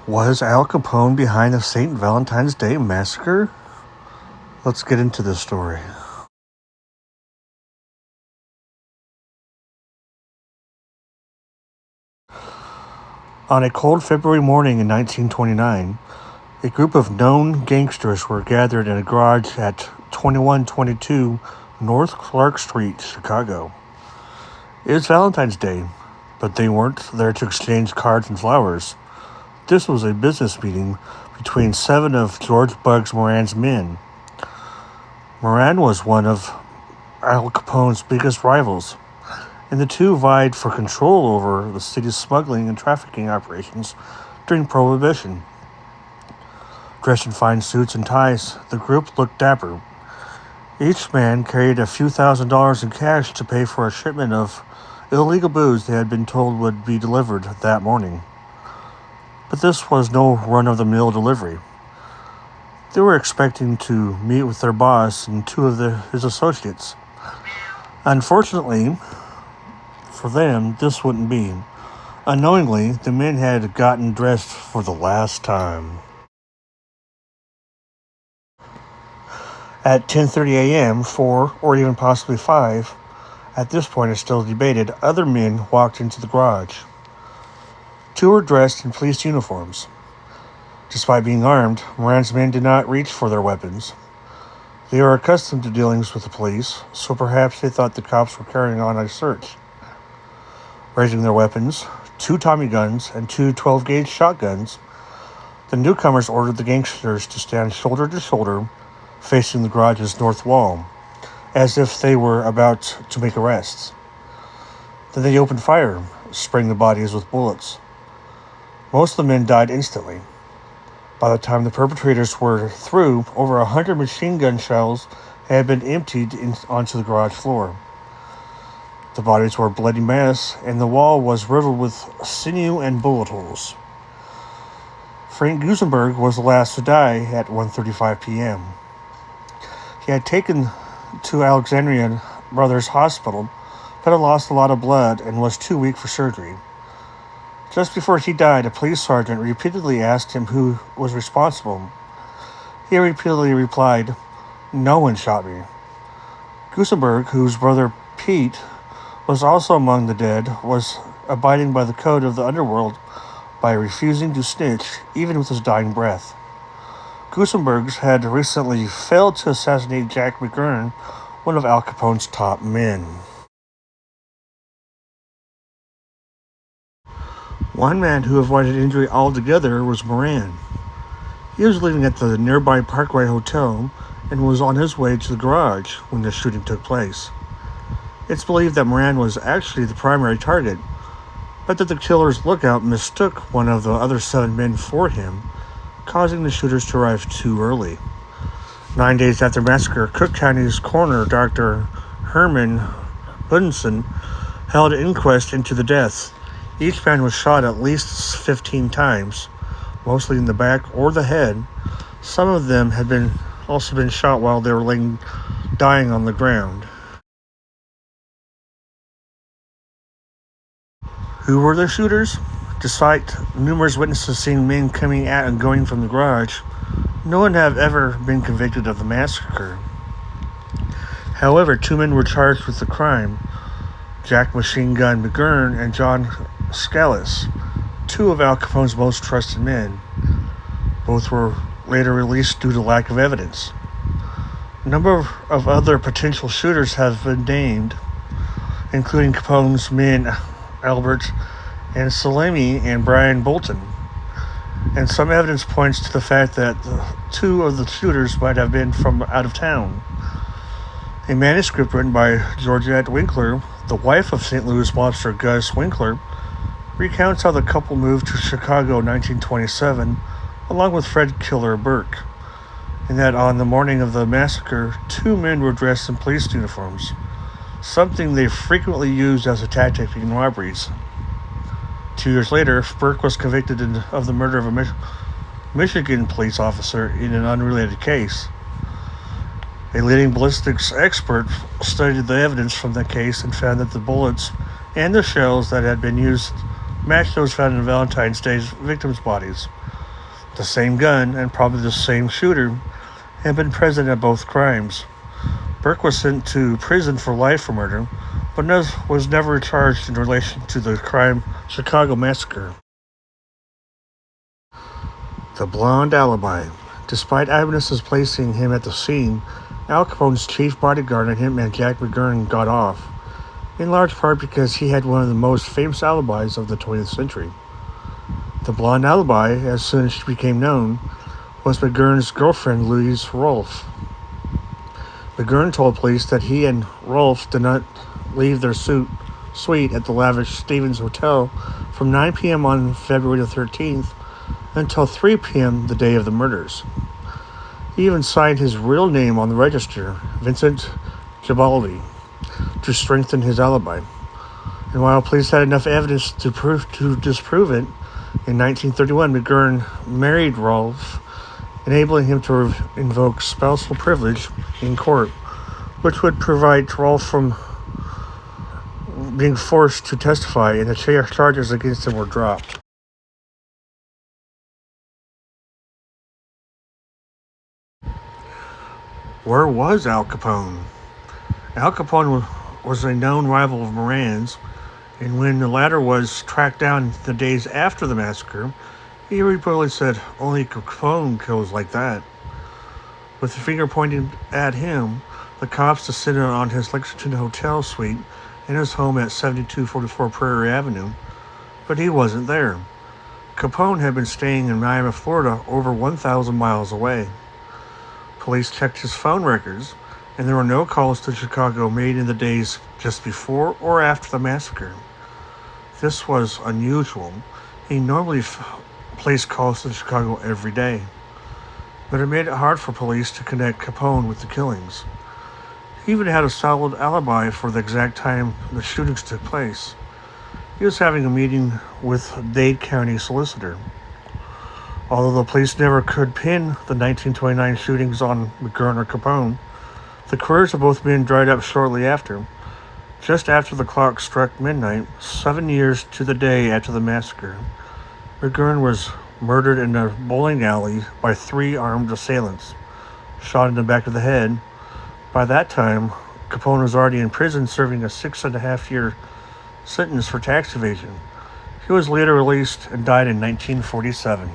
Was Al Capone behind the St Valentine's Day massacre? Let's get into this story. On a cold February morning in 1929, a group of known gangsters were gathered in a garage at 2122 North Clark Street, Chicago. It was Valentine's Day, but they weren't there to exchange cards and flowers. This was a business meeting between 7 of George Bugs Moran's men. Moran was one of Al Capone's biggest rivals, and the two vied for control over the city's smuggling and trafficking operations during Prohibition. Dressed in fine suits and ties, the group looked dapper. Each man carried a few $1,000s in cash to pay for a shipment of illegal booze they had been told would be delivered that morning. But this was no run-of-the-mill delivery. They were expecting to meet with their boss and two of his associates. Unfortunately for them, this wouldn't be. Unknowingly, the men had gotten dressed for the last time. At 10:30 a.m., 4 or even possibly 5, at this point it's still debated, other men walked into the garage. Two were dressed in police uniforms. Despite being armed, Moran's men did not reach for their weapons. They were accustomed to dealings with the police, so perhaps they thought the cops were carrying on a search. Raising their weapons, 2 Tommy guns and 2 12-gauge shotguns, the newcomers ordered the gangsters to stand shoulder to shoulder, facing the garage's north wall, as if they were about to make arrests. Then they opened fire, spraying the bodies with bullets. Most of the men died instantly. By the time the perpetrators were through, over 100 machine gun shells had been emptied onto the garage floor. The bodies were a bloody mess, and the wall was riddled with sinew and bullet holes. Frank Gusenberg was the last to die at 1:35 p.m. He had taken to Alexandria Brothers Hospital, but had lost a lot of blood and was too weak for surgery. Just before he died, a police sergeant repeatedly asked him who was responsible. He repeatedly replied, "No one shot me." Gusenberg, whose brother Pete was also among the dead, was abiding by the code of the underworld by refusing to snitch even with his dying breath. Gusenberg had recently failed to assassinate Jack McGurn, one of Al Capone's top men. One man who avoided injury altogether was Moran. He was living at the nearby Parkway Hotel and was on his way to the garage when the shooting took place. It's believed that Moran was actually the primary target, but that the killer's lookout mistook one of the other 7 men for him, causing the shooters to arrive too early. 9 days after the massacre, Cook County's coroner, Dr. Herman Budinson, held an inquest into the deaths. Each man was shot at least 15 times, mostly in the back or the head. Some of them had also been shot while they were dying on the ground. Who were the shooters? Despite numerous witnesses seeing men coming out and going from the garage, no one had ever been convicted of the massacre. However, 2 men were charged with the crime: Jack Machine Gun McGurn and John Scalise, 2 of Al Capone's most trusted men. Both were later released due to lack of evidence. A number of other potential shooters have been named, including Capone's men Albert and Salemi and Brian Bolton. And some evidence points to the fact that 2 of the shooters might have been from out of town. A manuscript written by Georgette Winkler, the wife of St. Louis mobster Gus Winkler, recounts how the couple moved to Chicago in 1927 along with Fred Killer Burke, and that on the morning of the massacre, 2 men were dressed in police uniforms, something they frequently used as a tactic in robberies. 2 years later, Burke was convicted of the murder of a Michigan police officer in an unrelated case. A leading ballistics expert studied the evidence from the case and found that the bullets and the shells that had been used matched those found in Valentine's Day's victims' bodies. The same gun and probably the same shooter had been present at both crimes. Burke was sent to prison for life for murder, but was never charged in relation to the Chicago massacre. The blonde alibi. Despite eyewitnesses placing him at the scene, Al Capone's chief bodyguard and hitman Jack McGurn got off, in large part because he had one of the most famous alibis of the 20th century. The blonde alibi, as soon as she became known, was McGurn's girlfriend Louise Rolfe. McGurn told police that he and Rolfe did not leave their suite at the lavish Stevens Hotel from 9 p.m. on February the 13th until 3 p.m. the day of the murders. He even signed his real name on the register, Vincent Gibaldi, to strengthen his alibi. And while police had enough evidence to disprove it, in 1931 McGurn married Rolfe, enabling him to invoke spousal privilege in court, which would prevent Rolfe from being forced to testify, and the charges against him were dropped. Where was Al Capone? Al Capone was a known rival of Moran's, and when the latter was tracked down the days after the massacre, he reportedly said, "Only Capone kills like that." With the finger pointing at him, the cops descended on his Lexington Hotel suite in his home at 7244 Prairie Avenue, but he wasn't there. Capone had been staying in Miami, Florida, over 1,000 miles away. Police checked his phone records, and there were no calls to Chicago made in the days just before or after the massacre. This was unusual. He normally placed calls to Chicago every day, but it made it hard for police to connect Capone with the killings. He even had a solid alibi for the exact time the shootings took place. He was having a meeting with a Dade County solicitor. Although the police never could pin the 1929 shootings on McGurn or Capone, the careers of both men dried up shortly after. Just after the clock struck midnight, 7 years to the day after the massacre, McGurn was murdered in a bowling alley by 3 armed assailants, shot in the back of the head. By that time, Capone was already in prison serving a 6.5-year sentence for tax evasion. He was later released and died in 1947.